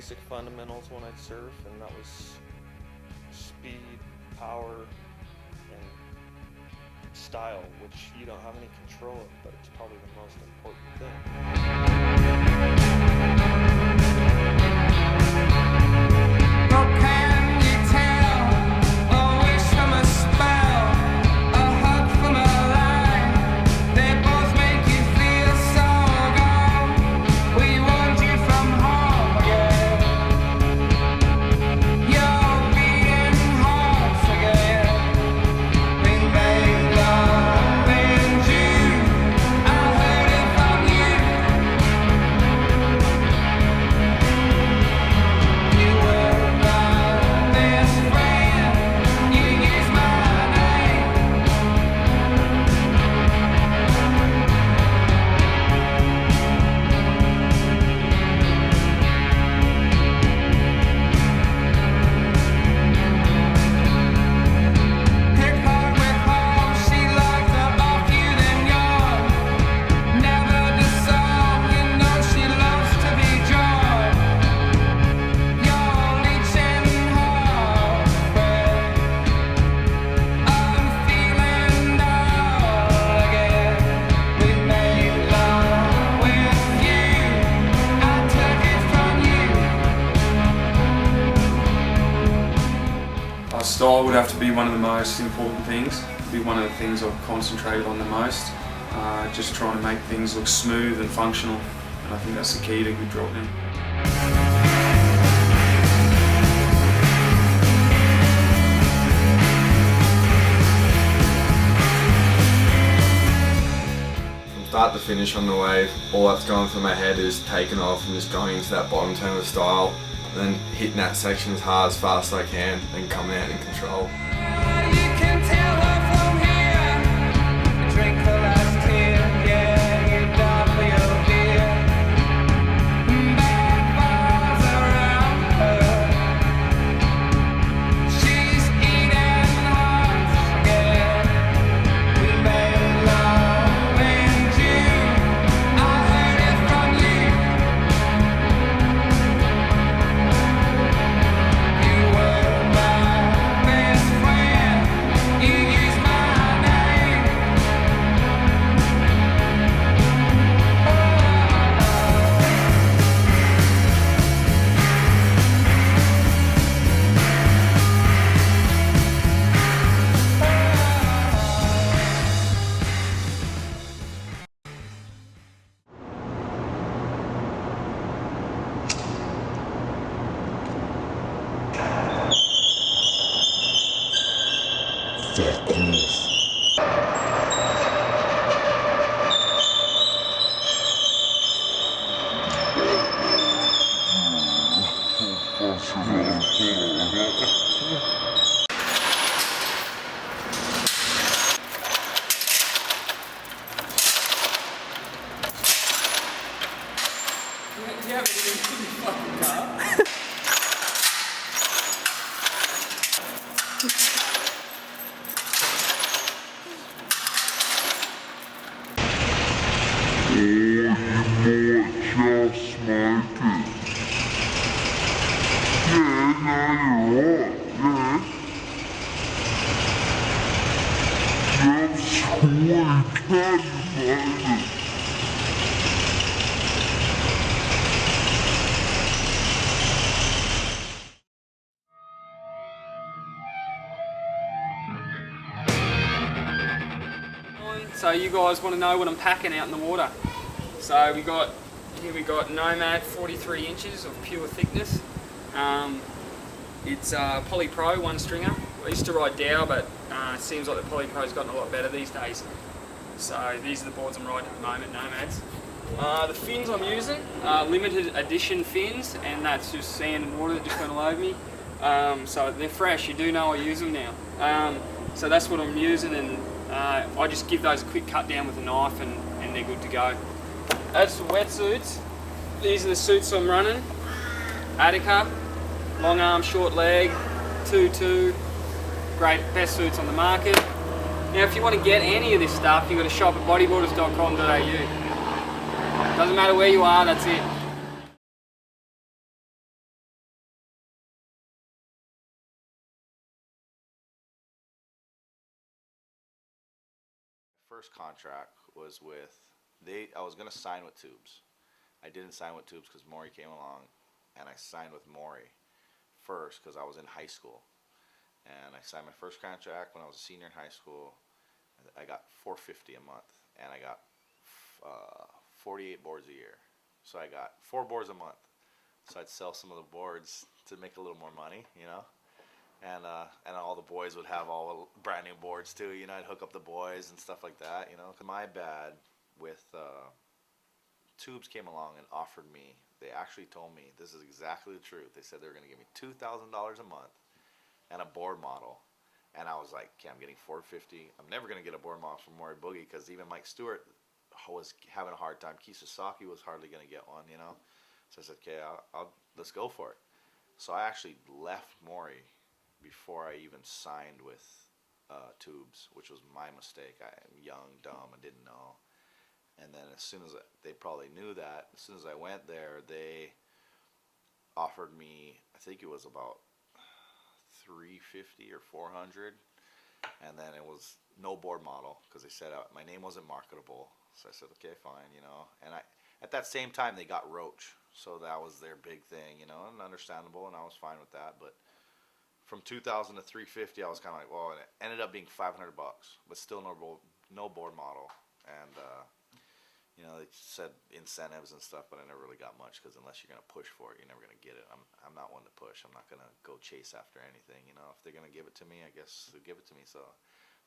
basic fundamentals when I surf, and that was speed, power, and style, which you don't have any control of, but it's probably the most important thing. Style would have to be one of the most important things, be one of the things I've concentrated on the most, just trying to make things look smooth and functional, and I think that's the key to good dropping. From start to finish on the wave, all that's going through my head is taking off and just going into that bottom turn of style, and then hitting that section as hard as fast as I can, and coming out in control. So you guys want to know what I'm packing out in the water. So we got Nomad 43 inches of pure thickness. It's Poly Pro 1 stringer. I used to ride Dow, but it seems like the Poly Pro's gotten a lot better these days. So these are the boards I'm riding at the moment, Nomads. The fins I'm using are limited edition fins, and that's just sand and water that just went all over me. So they're fresh, you do know I use them now. So that's what I'm using, and I just give those a quick cut down with a knife and they're good to go. As for wetsuits, these are the suits I'm running. Attica, long arm, short leg, 2-2, great, best suits on the market. Now if you want to get any of this stuff, you've got to shop at bodyboarders.com.au. Doesn't matter where you are, that's it. first contract was with I was gonna sign with Tubes. I didn't sign with Tubes because Maury came along, and I signed with Maury first because I was in high school, and I signed my first contract when I was a senior in high school. I got $450 a month, and I got 48 boards a year. So I got 4 boards a month. So I'd sell some of the boards to make a little more money, you know. And all the boys would have all brand new boards too, you know. I'd hook up the boys and stuff like that, you know. My bad with Tubes came along and offered me. They actually told me this is exactly the truth. They said they were going to give me $2,000 a month and a board model. And I was like, okay, I'm getting $450. I'm never going to get a board model from Maury Boogie because even Mike Stewart was having a hard time. Kisasaki was hardly going to get one, you know. So I said, okay, let's go for it. So I actually left Maury before I even signed with Tubes, which was my mistake. I'm young, dumb, I didn't know. And then as soon as they probably knew that, as soon as I went there, they offered me, I think it was about $350 or $400, and then it was no board model because they said my name wasn't marketable. So I said, okay, fine, you know. And at that same time they got Roach, so that was their big thing, you know, and understandable, and I was fine with that. But from 2,000 to 350, I was kind of like, well, and it ended up being $500, but still no board model. And you know, they said incentives and stuff, but I never really got much because unless you're gonna push for it, you're never gonna get it. I'm not one to push. I'm not gonna go chase after anything. You know, if they're gonna give it to me, I guess they'll give it to me. So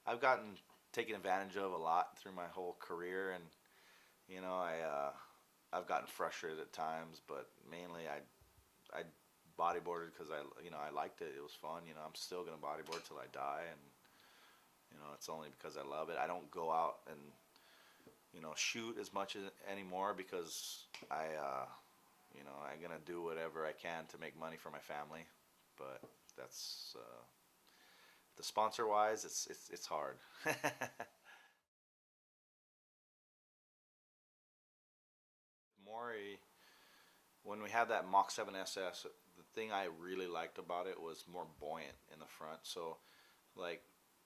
I've gotten taken advantage of a lot through my whole career, and you know, I've gotten frustrated at times, but mainly I bodyboarded because I liked it. It was fun. You know, I'm still gonna bodyboard till I die, and you know, it's only because I love it. I don't go out and shoot as much anymore because I'm gonna do whatever I can to make money for my family, but that's the sponsor wise, it's hard. Maury, when we had that Mach 7 SS, the thing I really liked about it was more buoyant in the front. So, like,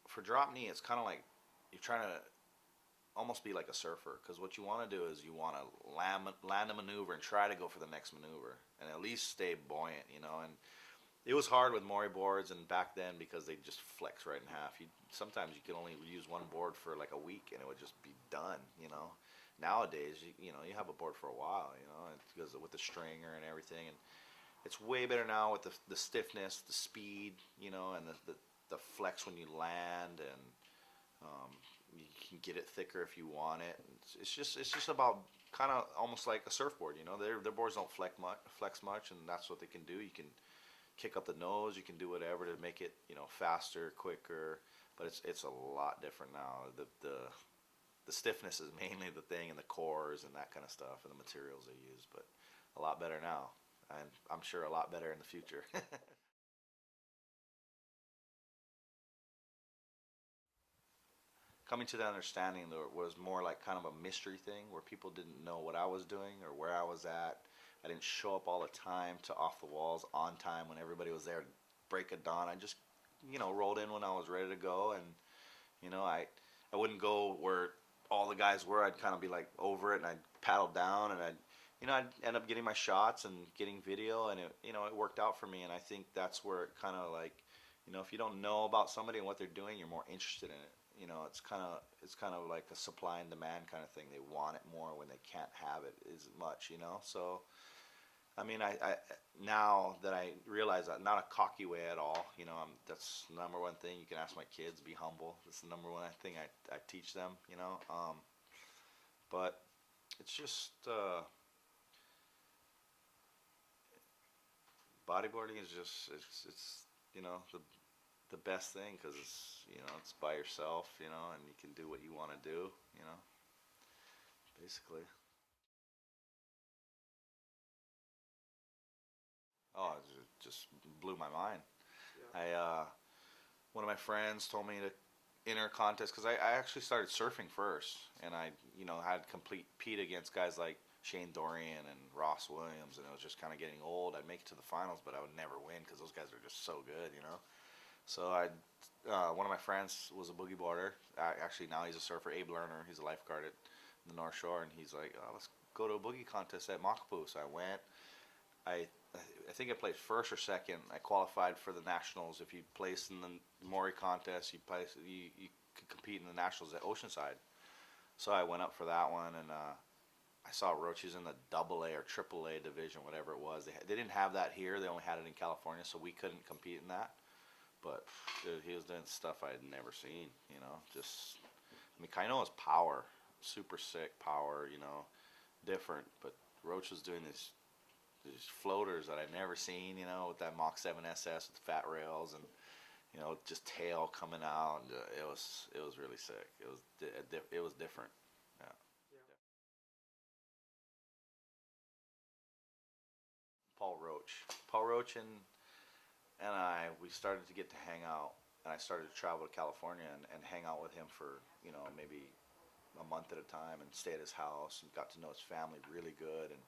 for drop knee, it's kind of like you're trying to almost be like a surfer, because what you want to do is you want to land a maneuver and try to go for the next maneuver and at least stay buoyant, you know. And it was hard with Maury boards and back then because they just flex right in half. Sometimes you could only use one board for like a week and it would just be done, you know. Nowadays, you have a board for a while, you know, because with the stringer and everything, and it's way better now with the stiffness, the speed, you know, and the flex when you land, and you can get it thicker if you want it. It's just about kind of almost like a surfboard, you know. Their boards don't flex much, and that's what they can do. You can kick up the nose, you can do whatever to make it, you know, faster, quicker, but it's a lot different now. The stiffness is mainly the thing, and the cores and that kind of stuff, and the materials they use, but a lot better now, and I'm sure a lot better in the future. Coming to that understanding, there was more like kind of a mystery thing where people didn't know what I was doing or where I was at. I didn't show up all the time to off the walls on time when everybody was there to break of dawn. I just, rolled in when I was ready to go, and I wouldn't go where all the guys were. I'd kind of be like over it, and I'd paddle down, and I'd end up getting my shots and getting video, and it worked out for me. And I think that's where it kind of like, if you don't know about somebody and what they're doing, you're more interested in it. It's kind of like a supply and demand kind of thing. They want it more when they can't have it as much, So, I mean, I now that I realize that, not a cocky way at all, that's the number one thing. You can ask my kids, be humble. That's the number one thing I teach them, but it's just, bodyboarding is just, it's the best thing, because it's by yourself, and you can do what you want to do, basically. Oh, it just blew my mind. Yeah. One of my friends told me to enter a contest, because I actually started surfing first, and I had compete against guys like Shane Dorian and Ross Williams, and it was just kind of getting old. I'd make it to the finals, but I would never win because those guys are just so good, So one of my friends was a boogie boarder. Actually, now he's a surfer. Abe Lerner. He's a lifeguard at the North Shore, and he's like, oh, let's go to a boogie contest at Makapu. So I went. I think I played first or second. I qualified for the nationals. If you place in the Maury contest, you could compete in the nationals at Oceanside. So I went up for that one, and I saw Roach. He's in the AA or AAA division, whatever it was. They didn't have that here. They only had it in California, so we couldn't compete in that. But dude, he was doing stuff I had never seen. You know, just I mean, Kainoa's power, super sick power. You know, different. But Roach was doing these floaters that I'd never seen. You know, with that Mach 7 SS with fat rails and you know just tail coming out. And, it was really sick. It was different. Yeah. Paul Roach and we started to get to hang out, and I started to travel to California and hang out with him for, you know, maybe a month at a time and stay at his house and got to know his family really good. And,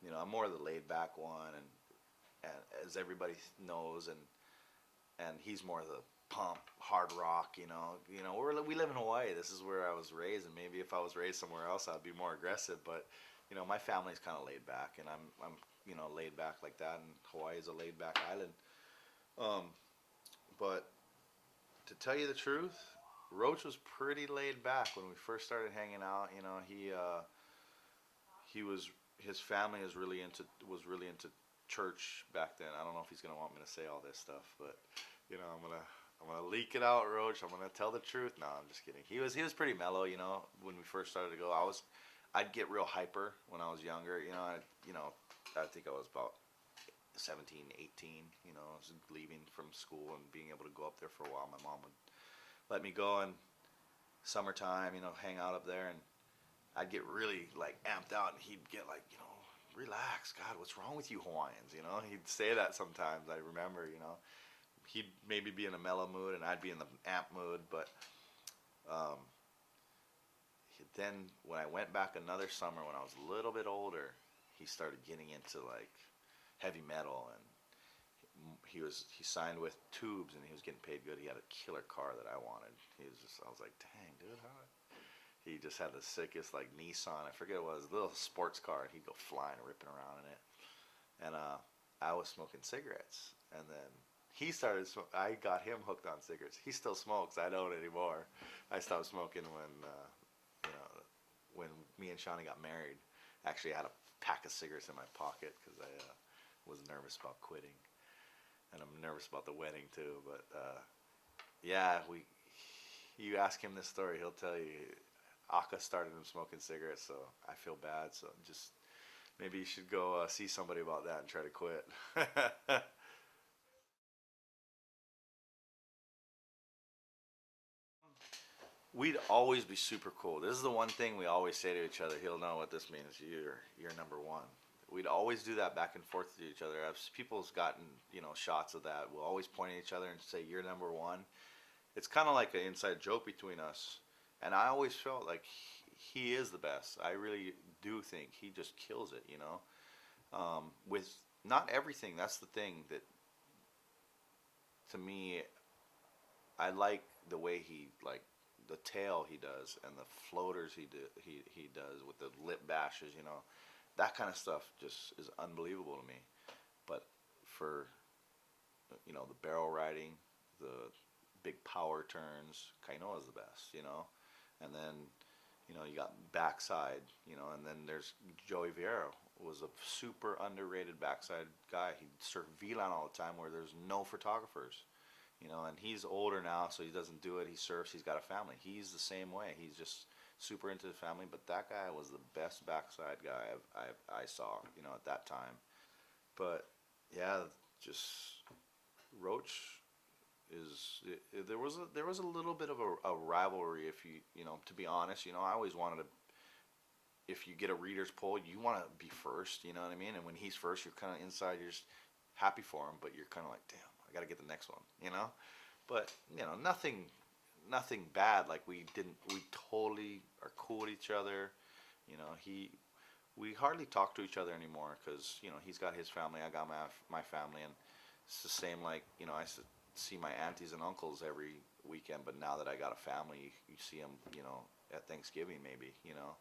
you know, I'm more of the laid back one, and as everybody knows, and he's more of the pump, hard rock, you know, we live in Hawaii. This is where I was raised, and maybe if I was raised somewhere else, I'd be more aggressive. But, you know, my family's kind of laid back, and I'm you know, laid back like that, and Hawaii is a laid back island. But to tell you the truth, Roach was pretty laid back when we first started hanging out. You know, his family was really into church back then. I don't know if he's gonna want me to say all this stuff, but you know, I'm gonna leak it out, Roach. I'm gonna tell the truth. No, I'm just kidding. He was pretty mellow. You know, when we first started to go, I'd get real hyper when I was younger. You know, I think I was about 17, 18, you know, I was leaving from school and being able to go up there for a while. My mom would let me go in summertime, you know, hang out up there, and I'd get really like amped out, and he'd get like, you know, relax, God, what's wrong with you Hawaiians, you know? He'd say that sometimes, I remember, you know. He'd maybe be in a mellow mood, and I'd be in the amp mood, but then when I went back another summer when I was a little bit older, he started getting into like heavy metal, and he signed with Tubes, and he was getting paid good. He had a killer car that I wanted. I was like, dang, dude, he just had the sickest like Nissan, I forget what it was, a little sports car, and he'd go flying, ripping around in it. And I was smoking cigarettes, and then I got him hooked on cigarettes. He still smokes. I don't anymore. I stopped smoking when you know, when me and Shawnee got married. Actually, I had a pack of cigarettes in my pocket because I was nervous about quitting, and I'm nervous about the wedding too. But yeah, you ask him this story, he'll tell you Aka started him smoking cigarettes, so I feel bad. So just maybe you should go see somebody about that and try to quit. We'd always be super cool. This is the one thing we always say to each other. He'll know what this means. You're number one. We'd always do that back and forth to each other. As people's gotten, you know, shots of that, we'll always point at each other and say, you're number one. It's kind of like an inside joke between us. And I always felt like he is the best. I really do think he just kills it, you know. With not everything, that's the thing that, to me, I like the way he, like, the tail he does and the floaters he does with the lip bashes, you know. That kind of stuff just is unbelievable to me. But for, you know, the barrel riding, the big power turns, Kainoa is the best, you know. And then, you know, you got backside, you know, and then there's Joey Vieira was a super underrated backside guy. He surfed VLAN all the time where there's no photographers, you know, and he's older now, so he doesn't do it. He surfs, he's got a family. He's the same way. He's just super into the family, but that guy was the best backside guy I saw, you know, at that time. But yeah, just Roach there was a little bit of a rivalry, if you know, to be honest. You know, I always wanted to, if you get a reader's poll, you want to be first, you know what I mean? And when he's first, you're kind of inside, you're just happy for him, but you're kind of like, damn, I got to get the next one, you know? But, you know, nothing bad. Like, we totally are cool with each other. You know, we hardly talk to each other anymore because, you know, he's got his family, I got my family, and it's the same, like, you know, I see my aunties and uncles every weekend, but now that I got a family, you see them, you know, at Thanksgiving maybe, you know.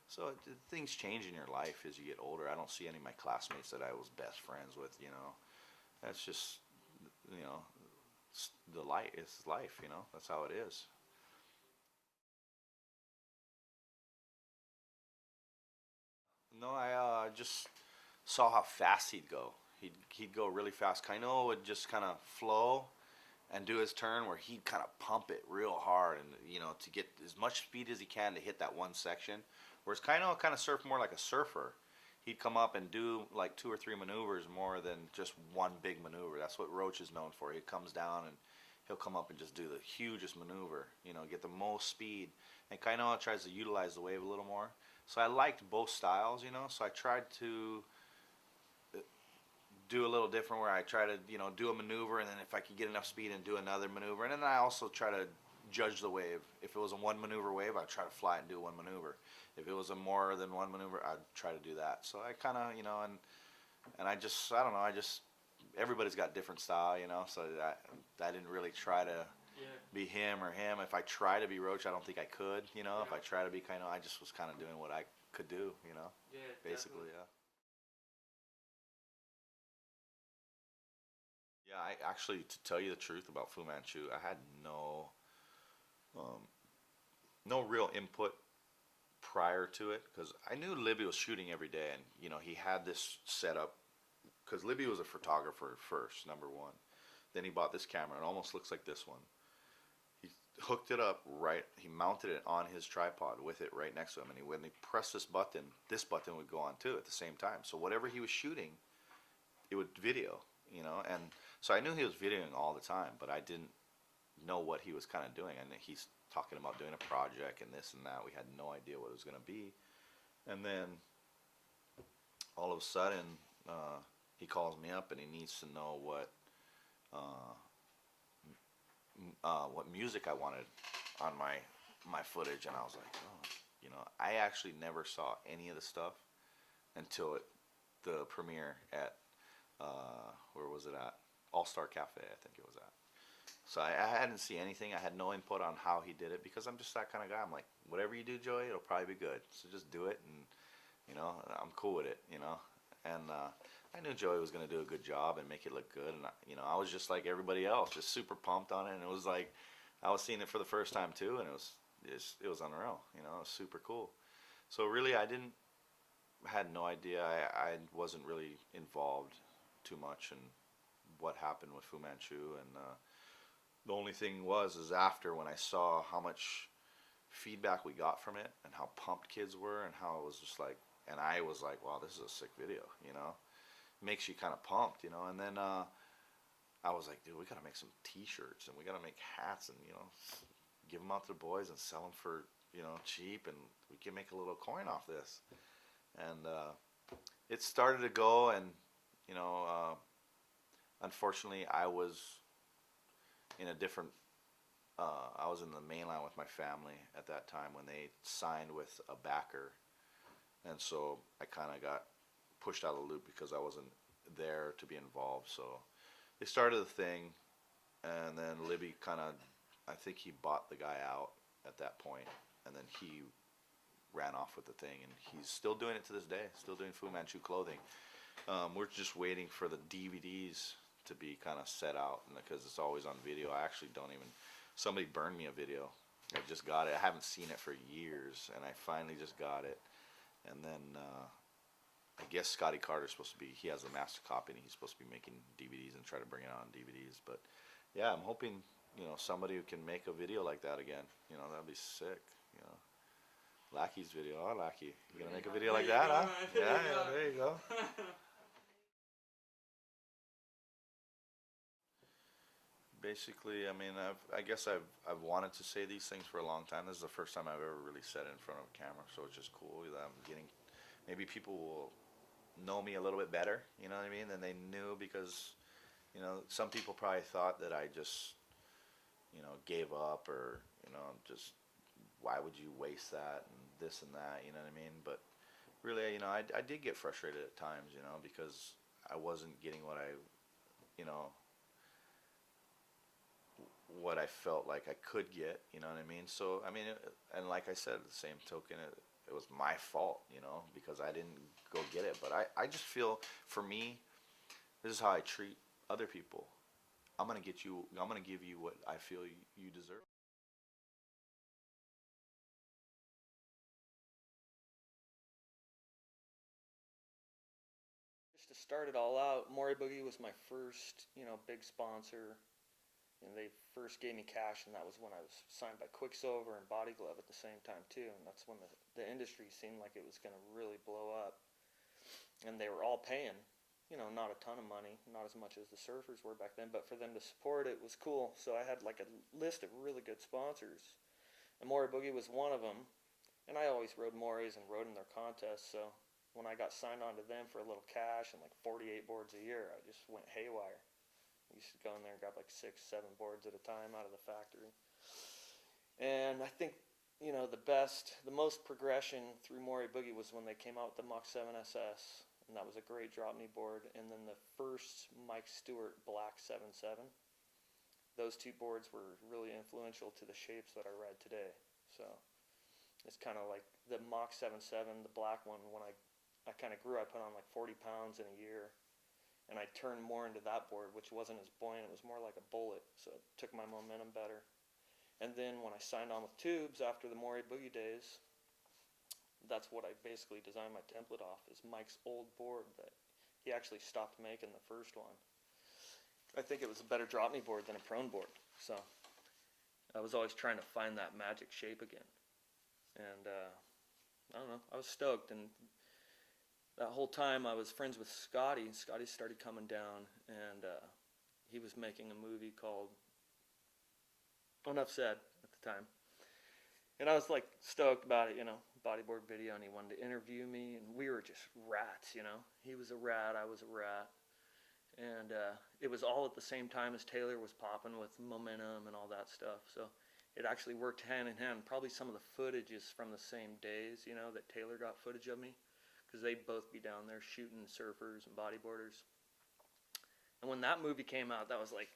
So things change in your life as you get older. I don't see any of my classmates that I was best friends with, you know. That's just, you know, the life. It's life, you know. That's how it is. No, I just saw how fast he'd go. He'd go really fast. Kaino would just kind of flow and do his turn where he'd kind of pump it real hard and, you know, to get as much speed as he can to hit that one section. Whereas Kaino kind of surfed more like a surfer. He'd come up and do like 2 or 3 maneuvers more than just one big maneuver. That's what Roach is known for. He comes down and he'll come up and just do the hugest maneuver, you know, get the most speed. And Kaino tries to utilize the wave a little more. So I liked both styles, you know, so I tried to do a little different where I try to, you know, do a maneuver, and then if I could get enough speed and do another maneuver. And then I also try to judge the wave. If it was a one maneuver wave, I'd try to fly and do one maneuver. If it was a more than one maneuver, I'd try to do that. So I kind of, you know, and I don't know, everybody's got different style, you know, so I didn't really try to be him or him. If I try to be Roach, I don't think I could, you know. If I try to be kind of, I just was kind of doing what I could do, you know. Yeah, basically, definitely. Yeah, I actually, to tell you the truth about Fu Manchu, I had no real input prior to it because I knew Libby was shooting every day, and you know he had this set up because Libby was a photographer first, number one. Then he bought this camera. It almost looks like this one. He hooked it up right. He mounted it on his tripod with it right next to him, and when he pressed this button would go on too at the same time. So whatever he was shooting, it would video, you know. And so I knew he was videoing all the time, but I didn't know what he was kind of doing. And he's talking about doing a project and this and that. We had no idea what it was going to be. And then all of a sudden, he calls me up and he needs to know what music I wanted on my footage. And I was like, oh, you know, I actually never saw any of the stuff until the premiere at where was it at? All-Star Cafe, I think it was at. So I hadn't seen anything. I had no input on how he did it because I'm just that kind of guy. I'm like, whatever you do, Joey, it'll probably be good. So just do it, and you know, I'm cool with it, you know. And I knew Joey was gonna do a good job and make it look good. And you know, I was just like everybody else, just super pumped on it. And it was like I was seeing it for the first time too, and it was unreal. You know, it was super cool. So really, I had no idea. I wasn't really involved too much in what happened with Fu Manchu, and the only thing is after when I saw how much feedback we got from it and how pumped kids were and how it was just like, and I was like, wow, this is a sick video, you know, makes you kind of pumped, you know. And then I was like, dude, we gotta make some T-shirts and we gotta make hats and, you know, give them out to the boys and sell them for, you know, cheap, and we can make a little coin off this. And it started to go, and you know, unfortunately, I was in a different. I was in the mainland with my family at that time when they signed with a backer, and so I kind of got pushed out of the loop because I wasn't there to be involved. So they started the thing, and then Libby I think he bought the guy out at that point, and then he ran off with the thing, and he's still doing it to this day, still doing Fu Manchu clothing. We're just waiting for the DVDs to be kind of set out, because it's always on video. I actually don't even, somebody burned me a video. I just got it. I haven't seen it for years, and I finally just got it. And then I guess Scotty Carter's supposed to be, he has the master copy, and he's supposed to be making DVDs and try to bring it out on DVDs. But yeah, I'm hoping, you know, somebody who can make a video like that again. You know, that'd be sick, you know. Lackey's video. Oh, Lackey. You gonna make a video like that, huh? Yeah, there you go. Basically, I mean, I guess I've wanted to say these things for a long time. This is the first time I've ever really said it in front of a camera, so it's just cool that I'm getting, maybe people will know me a little bit better, you know what I mean, than they knew, because, you know, some people probably thought that I just, you know, gave up, or, you know, just, why would you waste that and this and that, you know what I mean? But really, you know, I did get frustrated at times, you know, because I wasn't getting what I, you know, what I felt like I could get, you know what I mean? So, I mean, and like I said, the same token, it was my fault, you know, because I didn't go get it. But I just feel, for me, this is how I treat other people. I'm going to give you what I feel you deserve. Just to start it all out, Maury Boogie was my first, big sponsor. They first gave me cash, and that was when I was signed by Quicksilver and Body Glove at the same time too. And that's when the industry seemed like it was going to really blow up. And they were all paying, not a ton of money, not as much as the surfers were back then, but for them to support it was cool. So I had like a list of really good sponsors, and Maury Boogie was one of them. And I always rode Maury's and rode in their contests, so when I got signed on to them for a little cash and like 48 boards a year, I just went haywire. I used to go in there and grab like 6, 7 boards at a time out of the factory. And I think, the most progression through Maury Boogie was when they came out with the Mach 7 SS, and that was a great drop knee board. And then the first Mike Stewart Black 7.7. Those two boards were really influential to the shapes that I ride today. So it's kind of like the Mach 7.7, the black one, when I kind of grew, I put on like 40 pounds in a year. And I turned more into that board, which wasn't as buoyant. It was more like a bullet, so it took my momentum better. And then when I signed on with Tubes after the Maury Boogie days, that's what I basically designed my template off, is Mike's old board that he actually stopped making the first one. I think it was a better drop knee board than a prone board. So I was always trying to find that magic shape again. And I don't know, I was stoked. And that whole time I was friends with Scotty. Scotty started coming down, and he was making a movie called Enough Said at the time. And I was like stoked about it, bodyboard video, and he wanted to interview me, and we were just rats, He was a rat, I was a rat. And it was all at the same time as Taylor was popping with Momentum and all that stuff. So it actually worked hand in hand. Probably some of the footage is from the same days, that Taylor got footage of me, because they'd both be down there shooting surfers and bodyboarders. And when that movie came out, that was like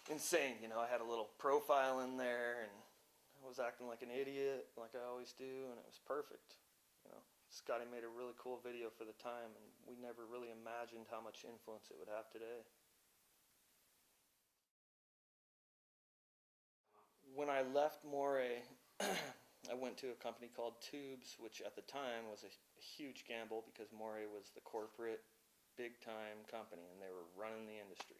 insane. I had a little profile in there, and I was acting like an idiot, like I always do, and it was perfect. Scotty made a really cool video for the time, and we never really imagined how much influence it would have today. When I left Moray, I went to a company called Tubes, which at the time was a huge gamble because Moray was the corporate, big-time company, and they were running the industry.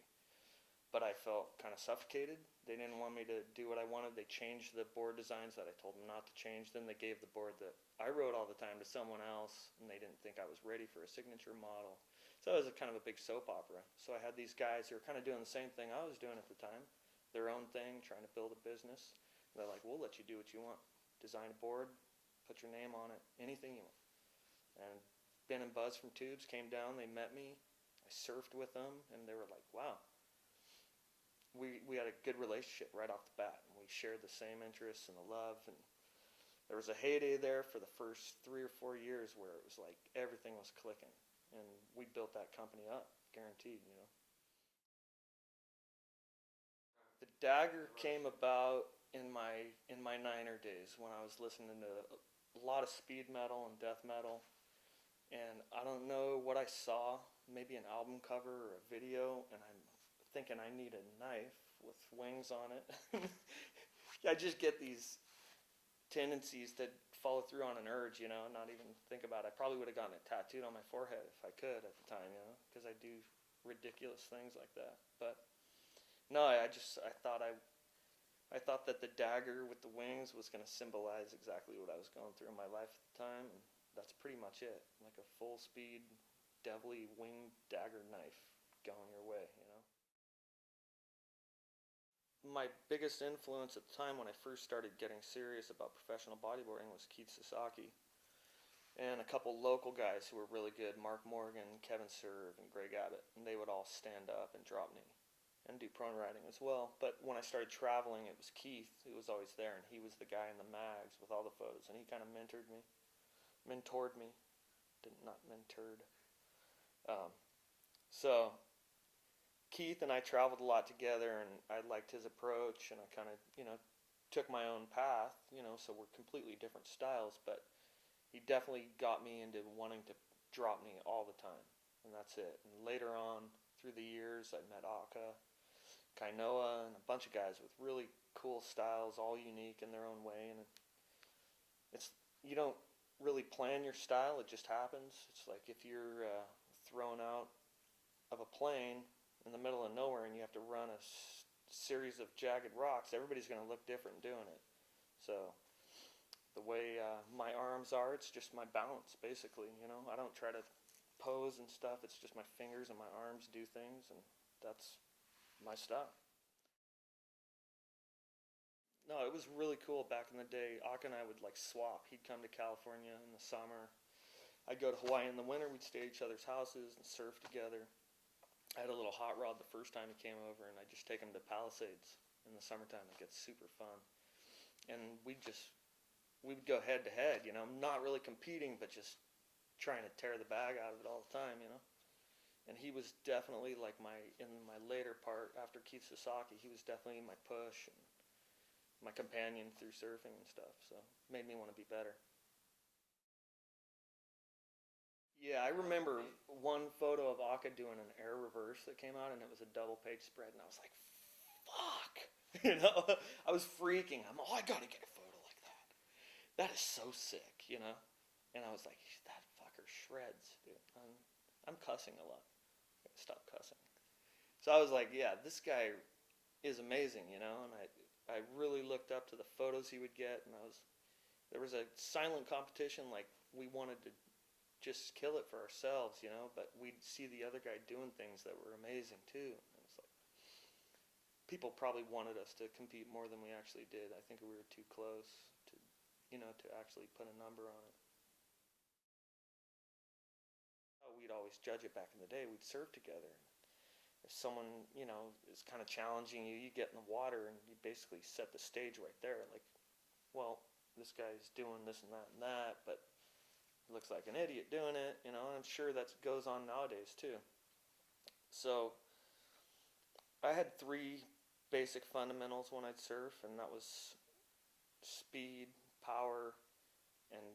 But I felt kind of suffocated. They didn't want me to do what I wanted. They changed the board designs that I told them not to change. Then they gave the board that I rode all the time to someone else, and they didn't think I was ready for a signature model. So it was kind of a big soap opera. So I had these guys who were kind of doing the same thing I was doing at the time, their own thing, trying to build a business. And they're like, we'll let you do what you want. Design a board, put your name on it, anything you want. And Ben and Buzz from Tubes came down, they met me, I surfed with them, and they were like, wow. We had a good relationship right off the bat, and we shared the same interests and the love, and there was a heyday there for the first 3 or 4 years where it was like everything was clicking, and we built that company up, guaranteed, The Dagger came about in my Niner days when I was listening to a lot of speed metal and death metal, and I don't know what I saw, maybe an album cover or a video, and I'm thinking I need a knife with wings on it. I just get these tendencies that follow through on an urge, not even think about it. I probably would have gotten it tattooed on my forehead if I could at the time, because I do ridiculous things like that. But no, I thought that the dagger with the wings was going to symbolize exactly what I was going through in my life at the time, and that's pretty much it. Like a full speed, devilly winged dagger knife going your way, My biggest influence at the time when I first started getting serious about professional bodyboarding was Keith Sasaki and a couple local guys who were really good, Mark Morgan, Kevin Serve, and Greg Abbott, and they would all stand up and drop knee and do prone riding as well. But when I started traveling, it was Keith who was always there, and he was the guy in the mags with all the photos, and he kind of mentored me, not mentored. So Keith and I traveled a lot together, and I liked his approach, and I kind of, took my own path, so we're completely different styles, but he definitely got me into wanting to drop knee all the time, and that's it. And later on, through the years, I met Aka, Kainoa, and a bunch of guys with really cool styles, all unique in their own way, and you don't really plan your style, it just happens. It's like if you're thrown out of a plane in the middle of nowhere and you have to run a series of jagged rocks, everybody's going to look different doing it. So the way my arms are, it's just my balance, basically. I don't try to pose and stuff. It's just my fingers and my arms do things, and that's my style. No, it was really cool back in the day. Aka and I would swap. He'd come to California in the summer. I'd go to Hawaii in the winter. We'd stay at each other's houses and surf together. I had a little hot rod the first time he came over, and I'd just take him to Palisades in the summertime. It gets super fun. And we would go head to head, not really competing, but just trying to tear the bag out of it all the time, And he was definitely in my later part after Keith Sasaki, he was definitely my push and my companion through surfing and stuff. So it made me want to be better. Yeah, I remember one photo of Aka doing an air reverse that came out, and it was a double page spread, and I was like, fuck! I was freaking. I gotta get a photo like that. That is so sick, And I was like, that fucker shreds, dude. I'm cussing a lot. I gotta stop cussing. So I was like, yeah, this guy is amazing, And I really looked up to the photos he would get, and there was a silent competition, we wanted to just kill it for ourselves, but we'd see the other guy doing things that were amazing too. And it's like, people probably wanted us to compete more than we actually did. I think we were too close to, to actually put a number on it. We'd always judge it back in the day. We'd surf together. If someone, is kind of challenging you, you get in the water and you basically set the stage right there. Well, this guy's doing this and that, but looks like an idiot doing it, and I'm sure that goes on nowadays too. So I had 3 basic fundamentals when I'd surf, and that was speed, power, and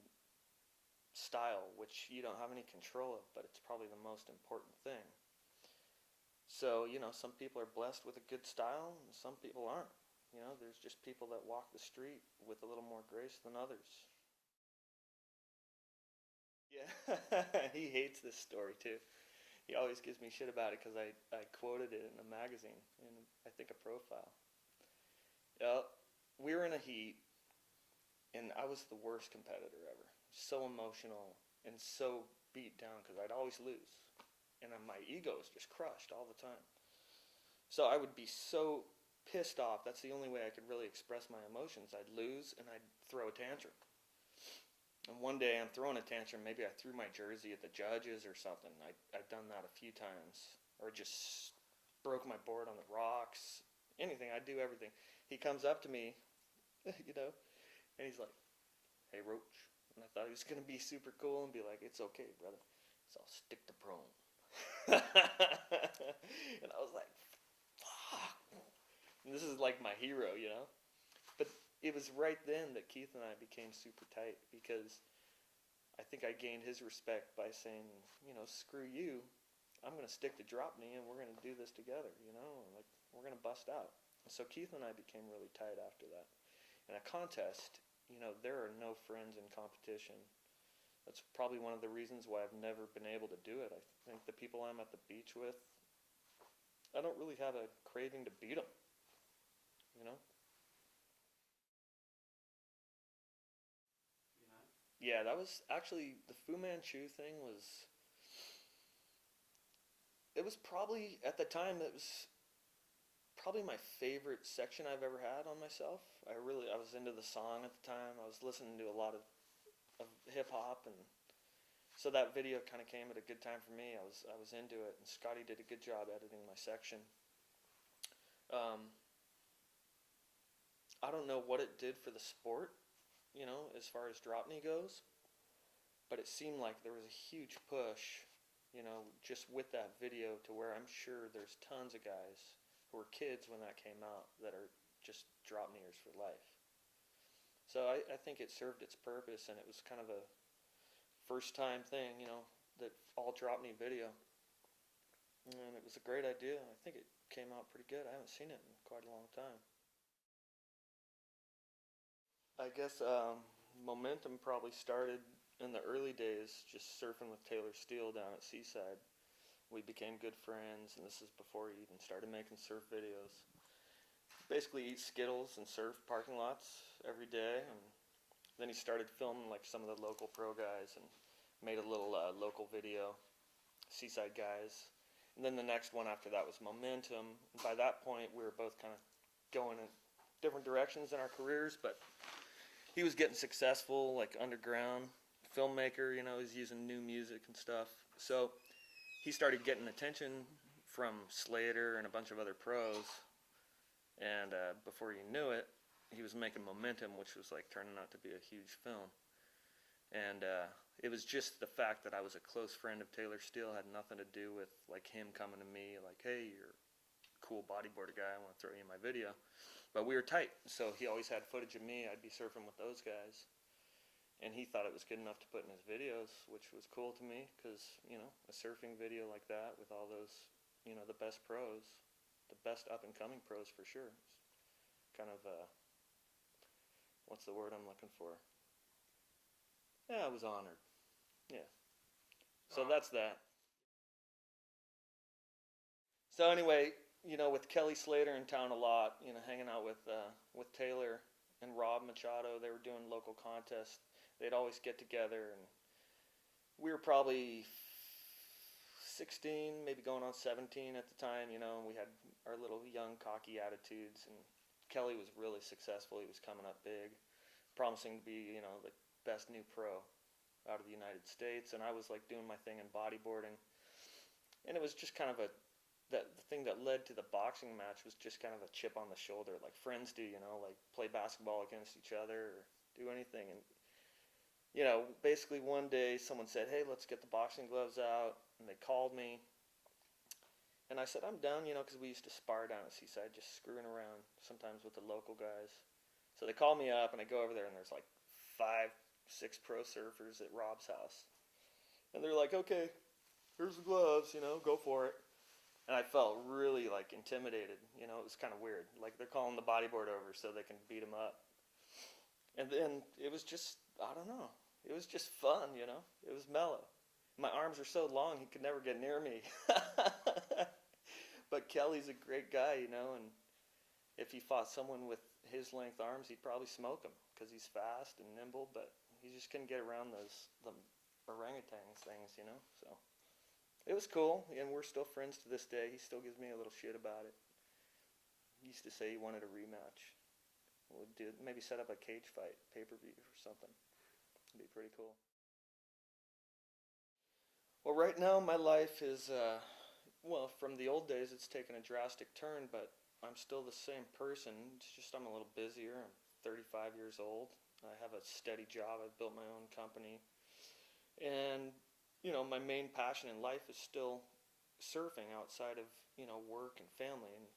style, which you don't have any control of, but it's probably the most important thing. So, some people are blessed with a good style, and some people aren't. There's just people that walk the street with a little more grace than others. Yeah, he hates this story too. He always gives me shit about it because I quoted it in a magazine, in I think a profile. We were in a heat, and I was the worst competitor ever. So emotional and so beat down because I'd always lose. And my ego was just crushed all the time. So I would be so pissed off. That's the only way I could really express my emotions. I'd lose and I'd throw a tantrum. And one day I'm throwing a tantrum. Maybe I threw my jersey at the judges or something. I've done that a few times. Or just broke my board on the rocks. Anything. I'd do everything. He comes up to me, and he's like, "Hey, Roach." And I thought he was going to be super cool and be like, "It's okay, brother. So I'll stick to prone." And I was like, fuck. And this is my hero, But it was right then that Keith and I became super tight because I think I gained his respect by saying, screw you. I'm going to stick to drop knee and we're going to do this together, we're going to bust out. So Keith and I became really tight after that. In a contest, there are no friends in competition. That's probably one of the reasons why I've never been able to do it. I think the people I'm at the beach with, I don't really have a craving to beat them, Yeah, that was actually, the Fu Manchu thing it was probably, at the time, it was probably my favorite section I've ever had on myself. I was into the song at the time. I was listening to a lot of hip-hop, and so that video kind of came at a good time for me. I was into it, and Scotty did a good job editing my section. I don't know what it did for the sport, as far as drop knee goes, but it seemed like there was a huge push just with that video, to where I'm sure there's tons of guys who were kids when that came out that are just drop kneers for life. So I think it served its purpose, and it was kind of a first time thing, that all drop knee video. And it was a great idea. I think it came out pretty good. I haven't seen it in quite a long time. I guess momentum probably started in the early days, just surfing with Taylor Steele down at Seaside. We became good friends, and this is before he even started making surf videos. Basically eat Skittles and surf parking lots every day, and then he started filming like some of the local pro guys and made a little local video, Seaside guys. And then the next one after that was Momentum. And by that point, we were both kind of going in different directions in our careers, but he was getting successful, like underground filmmaker, he's using new music and stuff. So he started getting attention from Slater and a bunch of other pros. And before you knew it, he was making Momentum, which was like turning out to be a huge film. And it was just the fact that I was a close friend of Taylor Steele had nothing to do with like him coming to me like, hey, you're a cool bodyboarder guy, I want to throw you in my video. But we were tight, so he always had footage of me. I'd be surfing with those guys. And he thought it was good enough to put in his videos, which was cool to me because, a surfing video like that with all those, the best pros, the best up-and-coming pros for sure. It's kind of, what's the word I'm looking for? Yeah, I was honored. Yeah. So that's that. So anyway, with Kelly Slater in town a lot, hanging out with Taylor and Rob Machado, they were doing local contests. They'd always get together, and we were probably 16, maybe going on 17 at the time, and we had our little young, cocky attitudes, and Kelly was really successful. He was coming up big, promising to be, the best new pro out of the United States, and I was like doing my thing in bodyboarding, and it was just kind of the thing that led to the boxing match was just kind of a chip on the shoulder, like friends do, like play basketball against each other or do anything. And basically one day someone said, hey, let's get the boxing gloves out, and they called me, and I said, I'm down, because we used to spar down at Seaside, just screwing around sometimes with the local guys. So they call me up, and I go over there, and there's like 5, 6 pro surfers at Rob's house, and they're like, okay, here's the gloves, go for it. And I felt really like intimidated, it was kind of weird, like they're calling the bodyboard over so they can beat him up. And then it was just, I don't know, it was just fun, it was mellow. My arms are so long he could never get near me. But Kelly's a great guy, and if he fought someone with his length arms, he'd probably smoke him because he's fast and nimble, but he just couldn't get around the orangutans things, so it was cool, and we're still friends to this day. He still gives me a little shit about it. He used to say he wanted a rematch. We'll maybe set up a cage fight, pay-per-view or something. It'd be pretty cool. Well, right now my life is, from the old days it's taken a drastic turn, but I'm still the same person. It's just I'm a little busier. I'm 35 years old. I have a steady job. I've built my own company. And my main passion in life is still surfing outside of, work and family. And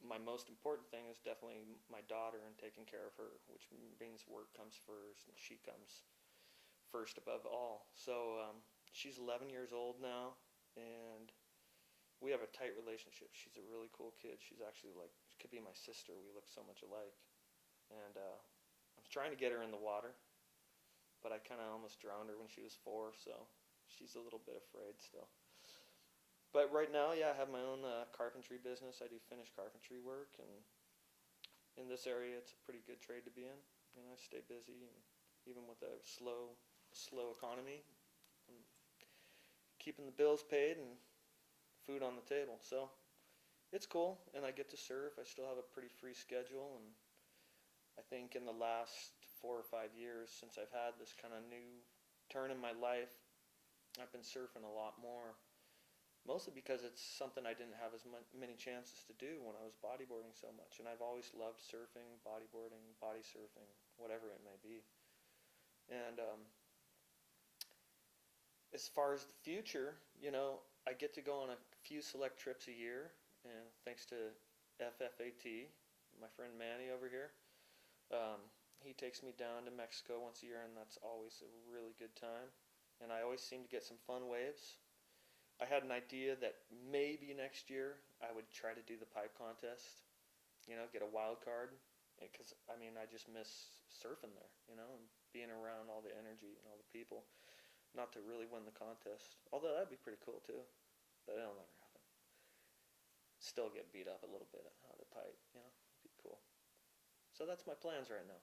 my most important thing is definitely my daughter and taking care of her, which means work comes first and she comes first above all. So she's 11 years old now, and we have a tight relationship. She's a really cool kid. She's actually she could be my sister. We look so much alike. And I'm trying to get her in the water, but I kind of almost drowned her when she was 4, so she's a little bit afraid still. But right now, I have my own carpentry business. I do finished carpentry work, and in this area, it's a pretty good trade to be in. I stay busy, and even with a slow economy, I'm keeping the bills paid and food on the table. So it's cool, and I get to surf. I still have a pretty free schedule, and I think in the last 4 or 5 years since I've had this kind of new turn in my life, I've been surfing a lot more, mostly because it's something I didn't have as many chances to do when I was bodyboarding so much. And I've always loved surfing, bodyboarding, body surfing, whatever it may be. And as far as the future, I get to go on a few select trips a year, and thanks to FFAT, my friend Manny over here, he takes me down to Mexico once a year, and that's always a really good time. And I always seem to get some fun waves. I had an idea that maybe next year I would try to do the pipe contest, get a wild card, because I just miss surfing there, and being around all the energy and all the people. Not to really win the contest, although that'd be pretty cool too, but it'll never happen. Still get beat up a little bit on the pipe, it'd be cool. So that's my plans right now.